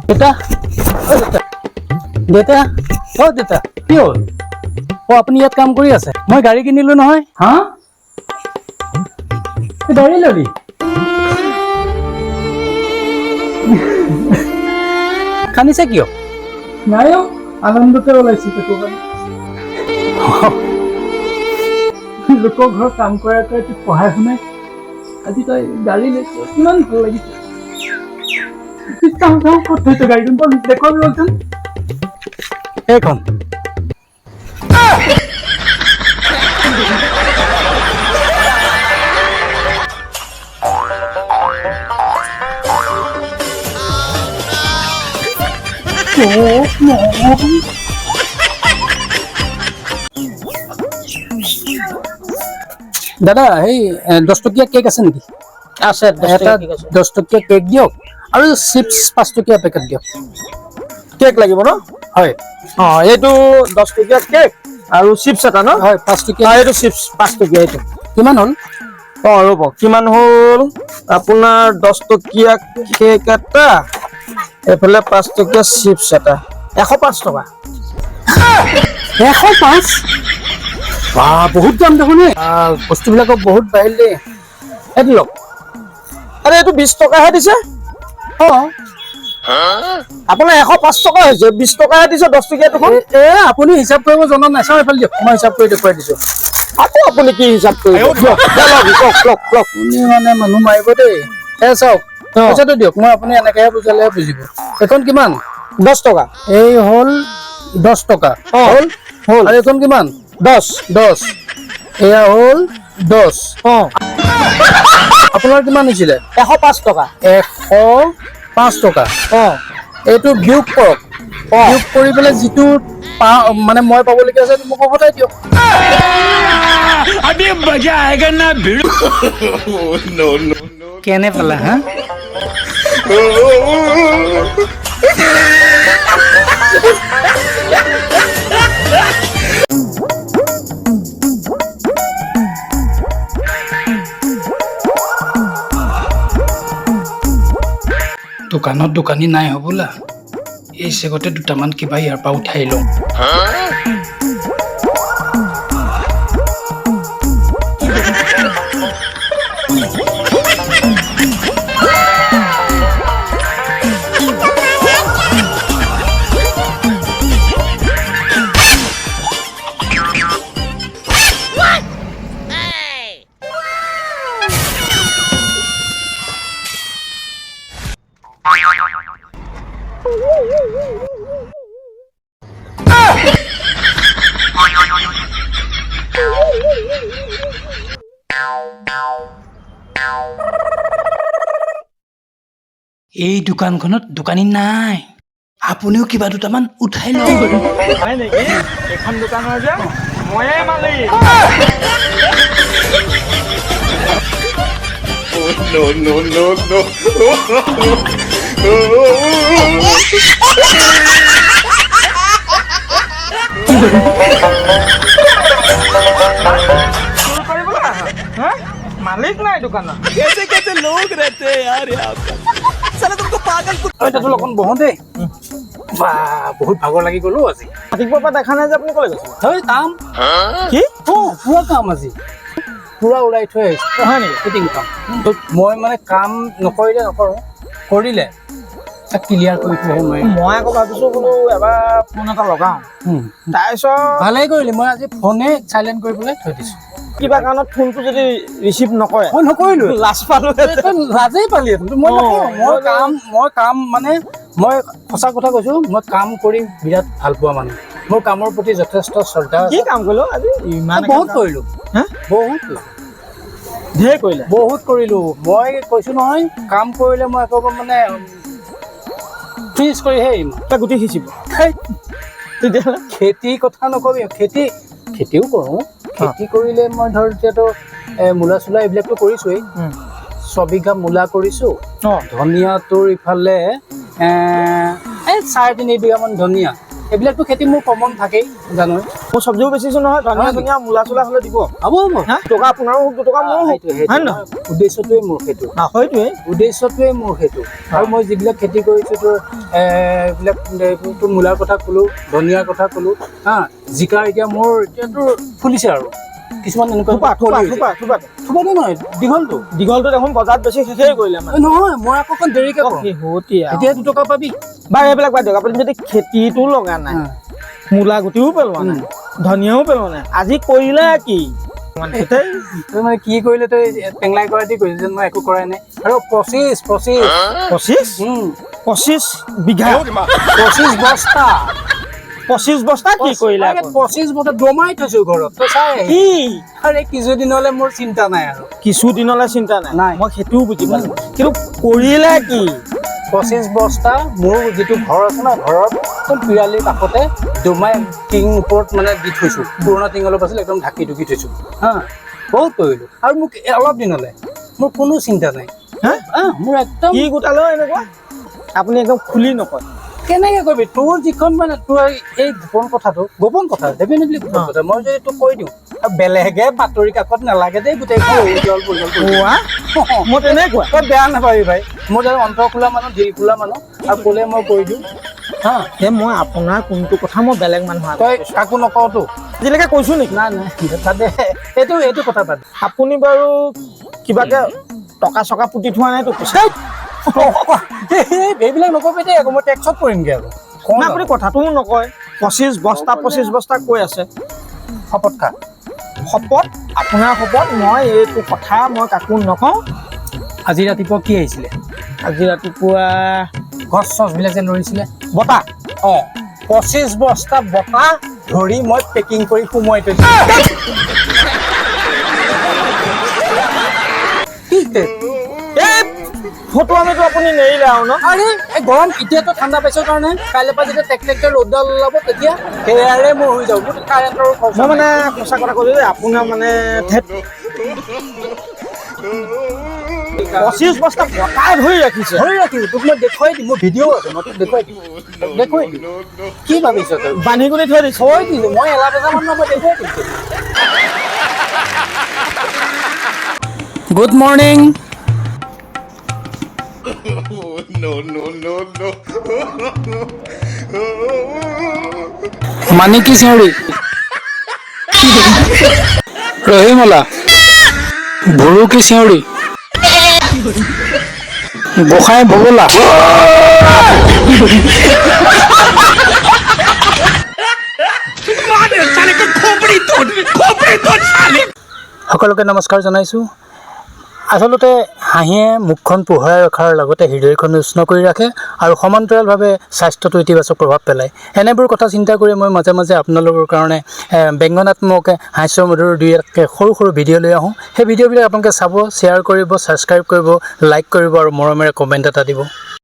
দেউতা দেউতা অ' দেউতা কি হ'ল অ' আপুনি ইয়াত কাম কৰি আছে মই গাড়ী কিনিলো নহয় হা গাড়ী ললি কান্দিছে কিয় নাই আনন্দতে ওলাইছো লোকৰ ঘৰত কাম কৰা তই পঢ়াই শুনাই আজি তই গাড়ী লৈছ কিমান ভাল লাগিছে ক'ত থৈছ গাড়ীখন দেখুৱাবি বলচোন এইখন দাদা সেই 10 টকীয়া কেক আছে নেকি আছে এটা 10 টকীয়া কেক দিয়ক আৰু চিপছ 5 টকীয়া পেকেট দিয়ক কেক লাগিব ন হয় এইটো 10 টকীয়া কেক আৰু চিপছ এটা ন হয় 5 টকীয়া এইটো চিপছ 5 টকীয়া এইটো কিমান হ'ল ৰ'ব কিমান হ'ল আপোনাৰ 10 টকীয়া কেক এটা এফালে 5 টকীয়া চিপছ এটা 105 টকা 105 বা বহুত দাম দেখোন বস্তুবিলাকো বহুত বাঢ়িল দেই এইটো লওক আৰে এইটো 20 টকাহে দিছে আপোনাৰ 105 টকা হৈছে 20 টকাহে দিছে 10 টকীয়া দেখোন আপুনি হিচাপ কৰিব জনা নাই চাওঁ এইফালে দিয়ক মই হিচাপ কৰি দেখুৱাই দিছোঁ আকৌ আপুনি কি হিচাপ কৰিব আপুনি মানে মানুহ মাৰিব দেই চাওক পইচাটো দিয়ক মই আপুনি এনেকৈহে বুজালেহে বুজিব এইখন কিমান 10 টকা এই হ'ল 10 টকা হ'ল হ'ল আৰু এইখন কিমান 10 এয়া হ'ল 10 আপোনাৰ কিমান হৈছিলে 105 টকা 105 টকা এইটো বিয়োগ কৰক বিয়োগ কৰি পেলাই যিটো মানে মই পাবলগীয়া আছে মোক উভতাই দিয়ক কেনে পালা হা দোকানত দোকানী নাই হ'বলা এই চেগতে দুটামান কিবা ইয়াৰ পৰা উঠাই লওঁ এই দোকানখনত দোকানী নাই আপুনিও কিবা দুটামান উঠাই লওক হয় নেকি এখন দোকানৰ যে ময়ে মালিক मालिक नहीं दुकान कैसे कैसे लोग रहते हैं यार यहाँ पर साला तुमको पागल তাতো অকণ বহো দেই বা বহুত ভাগৰ লাগি গ'লো আজি रातिपुৱাৰ পৰা দেখা নাই যে আপুনি ক'লে গৈছে হয় কাম কি পুৰা কাম আজি পুৰা উৰাই থৈ আহিছোঁ হয় নেকি ফিটিং কাম মই মানে কাম নকৰিলে নকৰোঁ কৰিলে তাক ক্লিয়াৰ কৰি থৈহে মই মই আকৌ ভাবিছোঁ বোলো এবাৰ ফোন এটা লগাওঁ তাৰপিছত ভালেই কৰিলি মই আজি ফোনে চাইলেণ্ট কৰি পেলাই থৈ দিছোঁ কিবা কাৰণত ফোনটো যদি ৰিচিভ নকৰে মই নকৰিলোঁ লাজ পালোঁ লাজেই পালি মই নকৰোঁ মই কাম মানে মই সঁচা কথা কৈছোঁ মই কাম কৰি বিৰাট ভাল পোৱা মানুহ মোৰ কামৰ প্ৰতি যথেষ্ট শ্ৰদ্ধা কি কাম কৰিলোঁ আজি ইমান বহুত কৰিলোঁ বহুত ঢেৰ কৰিলে বহুত কৰিলোঁ মই কৈছোঁ নহয় কাম কৰিলে মই একেবাৰে মানে ফিনিছ কৰিহে আহিম তই গুটি সিঁচিব তেতিয়াহ'লে খেতিৰ কথা নকবি খেতিও কৰোঁ খেতি কৰিলে মই ধৰ এতিয়াতো মূলা চোলা এইবিলাকতো কৰিছোঁৱেই 6 বিঘা মূলা কৰিছোঁ ধনিয়া তোৰ ইফালে 3.5 বিঘামান ধনিয়া এইবিলাকতো খেতি মোৰ কমন থাকেই জানো মোৰ চব্জিও বেচিছো নহয় ধনিয়া ধনিয়া মূলা চোলা হ'লে দিব হ'ব হ'ব হা টকা আপোনাৰো 2 টকা মোৰো হয় নহয় উদ্দেশ্যটোৱে মোৰ সেইটো হয়টোৱে উদ্দেশ্যটোৱে মোৰ সেইটো আৰু মই যিবিলাক খেতি কৰিছোঁ তোৰ এইবিলাক তোৰ মূলাৰ কথা ক'লোঁ ধনিয়াৰ কথা ক'লোঁ হা জিকা এতিয়া মোৰ এতিয়া তোৰ ফুলিছে আৰু কিছুমান এনেকুৱা থোপাটো নহয় দীঘলটো দেখোন বজাৰত বেছি শেষেই কৰিলে মানে নহয় মই আকৌ অকণ দেৰিকৈ কৰোঁ এতিয়া 2 টকা পাবি বা এইবিলাক বাদ দিয়ক আপুনি যদি খেতিটো লগা নাই মূলা গুটিও পেলোৱা নাই ধনিয়াও পেলোৱা নাই আজি কৰিলে কি তই মানে কি কৰিলে তই টেংলাই কৰা দি কৰিলি যেন মই একো কৰাই নাই আৰু 25 বিঘা 25 বস্তা 25 বস্তা কি কৰিলে 25 বস্তা দমাই থৈছো ঘৰত তই চাই কি আৰে কিছুদিনলৈ মোৰ চিন্তা নাই আৰু কিছুদিনলৈ চিন্তা নাই মই সেইটোও বুজি পালো কিন্তু কৰিলে কি 25 বস্তা মোৰ যিটো ঘৰ আছে ন ঘৰৰ পিৰালিৰ কাষতে দমাই টিং ওপৰত মানে দি থৈছোঁ পুৰণা টিং অলপ আছিল একদম ঢাকি ঢুকি থৈছোঁ হা বহুত কৰিলোঁ আৰু মোক অলপ দিনলৈ মোৰ কোনো চিন্তা নাই মোৰ একদম কি গোটালো এনেকুৱা আপুনি একদম খুলি নকয় কেনেকৈ কৰিবি তোৰ যিখন মানে তোৰ এই গোপন কথা ডেফিনেটলি গোপন কথা মই যদি তোক কৈ দিওঁ আৰু বেলেগে বাতৰি কাকত নালাগে দেই গোটেই মই তেনেকুৱা তই বেয়া নাপাবি ভাই মোৰ যদি অন্তৰ খোলা মানুহ দিল খোলা মানুহ আৰু ক'লে মই কৈ দিওঁ হা মই আপোনাৰ কোনটো কথা মই বেলেগ মানুহ তই কাকো নকওঁতো আজিলৈকে কৈছো নেকি নাই তাতে এইটো কথা পাত আপুনি বাৰু কিবাকে টকা চকা পুতি থোৱা নাইতো এইবিলাক নকবি দেই আকৌ মই টেক্সত কৰিমগৈ আকৌ আপুনি কথাটোও নকয় 25 বস্তা কৈ আছে শপত খা শপত আপোনাৰ শপত মই এইটো কথা মই কাকো নকওঁ আজি ৰাতিপুৱা কি আহিছিলে আজি ৰাতিপুৱা গছ চছবিলাক যে লৰিছিলে বতাহ 25 বস্তা বতাহ ধৰি মই পেকিং কৰি সোমোৱাই থৈছোঁ ফটো আমিতো আপুনি নেৰিলে আৰু ন আৰে এই গৰম এতিয়াতো ঠাণ্ডা পাইছোঁ কাৰণে কাইলৈ পৰা যেতিয়া টেকটেককৈ ৰ'দডাল ওলাব তেতিয়া সেয়াৰে মোৰ হৈ যাব গোটেই কাৰেণ্টৰ মই মানে সঁচা কথা কৈছোঁ যে আপোনাৰ মানে 25 বস্তা বতাহ ধৰি ৰাখিছোঁ তোক মই দেখুৱাই দিম মোৰ ভিডিঅ' আছে মই তোক দেখুৱাই দিম কি ভাবিছ তই বান্ধি গুলি থৈ দিছোঁ থৈ দিলোঁ মই 11 বজামান মই দেখুৱাই দিছোঁ গুড মৰ্ণিং মানে কি চিঞৰি ৰহিমলা ভৰু কি চিঞৰি গোসাঁই বগলা সকলোকে নমস্কাৰ জনাইছোঁ আচলতে হাঁহিয়ে মুখখন পোহৰাই ৰখাৰ লগতে হৃদয়খন উষ্ণ কৰি ৰাখে আৰু সমান্তৰালভাৱে স্বাস্থ্যটো ইতিবাচক প্ৰভাৱ পেলায় এনেবোৰ কথা চিন্তা কৰি মই মাজে মাজে আপোনালোকৰ কাৰণে ব্যংগনাত্মক হাস্যমধুৰ দুই এটাকৈ সৰু ভিডিঅ' লৈ আহোঁ সেই ভিডিঅ'বিলাক আপোনালোকে চাব শ্বেয়াৰ কৰিব ছাবস্ক্ৰাইব কৰিব লাইক কৰিব আৰু মৰমেৰে কমেণ্ট এটা দিব